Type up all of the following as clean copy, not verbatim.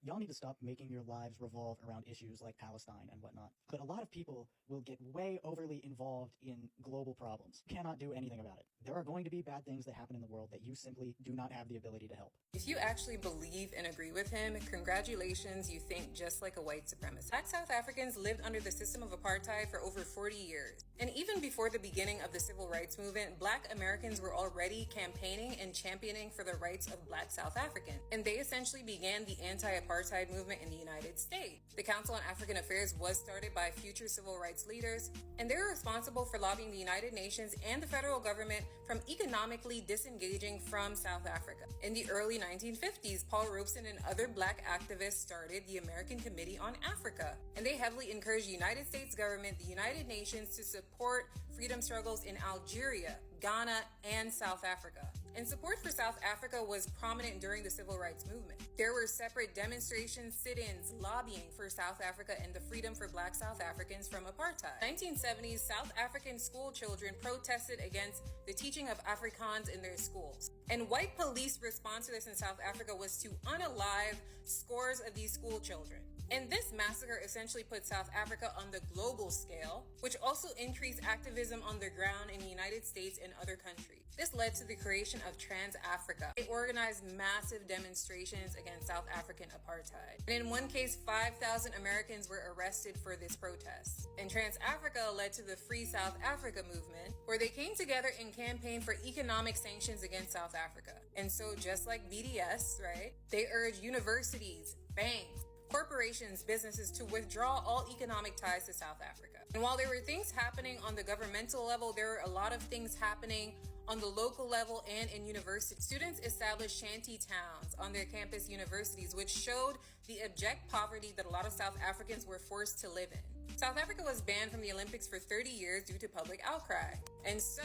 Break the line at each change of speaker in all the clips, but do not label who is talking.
Y'all need to stop making your lives revolve around issues like Palestine and whatnot. But a lot of people will get way overly involved in global problems. You cannot do anything about it. There are going to be bad things that happen in the world that you simply do not have the ability to help.
If you actually believe and agree with him, congratulations, you think just like a white supremacist. Black South Africans lived under the system of apartheid for over 40 years. And even before the beginning of the civil rights movement, Black Americans were already campaigning and championing for the rights of Black South Africans. And they essentially began the anti-apartheid movement in the United States. The Council on African Affairs was started by future civil rights leaders, and they were responsible for lobbying the United Nations and the federal government from economically disengaging from South Africa. In the early 1950s, Paul Robeson and other Black activists started the American Committee on Africa, and they heavily encouraged the United States government, the United Nations, to support freedom struggles in Algeria, Ghana, and South Africa. And support for South Africa was prominent during the civil rights movement. There were separate demonstrations, sit-ins, lobbying for South Africa and the freedom for Black South Africans from apartheid. 1970s, South African school children protested against the teaching of Afrikaans in their schools. And white police response to this in South Africa was to unalive scores of these school children. And this massacre essentially put South Africa on the global scale, which also increased activism on the ground in the United States and other countries. This led to the creation of Trans Africa. It organized massive demonstrations against South African apartheid. And in one case, 5,000 Americans were arrested for this protest. And Trans Africa led to the Free South Africa movement, where they came together and campaigned for economic sanctions against South Africa. And so just like BDS, right, they urged universities, banks, corporations, businesses to withdraw all economic ties to South Africa. And while there were things happening on the governmental level, there were a lot of things happening on the local level and in universities. Students established shanty towns on their campus universities, which showed the abject poverty that a lot of South Africans were forced to live in. South Africa was banned from the Olympics for 30 years due to public outcry. And so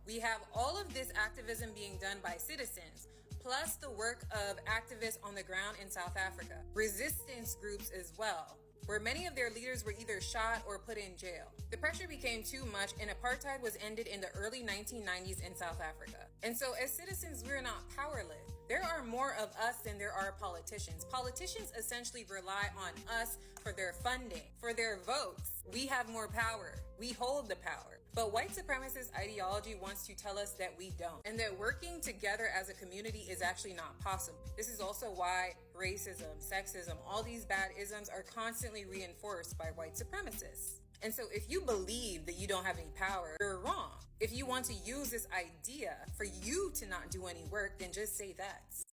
we have all of this activism being done by citizens, plus the work of activists on the ground in South Africa, resistance groups as well, where many of their leaders were either shot or put in jail. The pressure became too much and apartheid was ended in the early 1990s in South Africa. And so as citizens, we're not powerless. There are more of us than there are politicians. Politicians essentially rely on us for their funding, for their votes. We have more power. We hold the power. But white supremacist ideology wants to tell us that we don't, and that working together as a community is actually not possible. This is also why racism, sexism, all these bad isms are constantly reinforced by white supremacists. And so if you believe that you don't have any power, you're wrong. If you want to use this idea for you to not do any work, then just say that.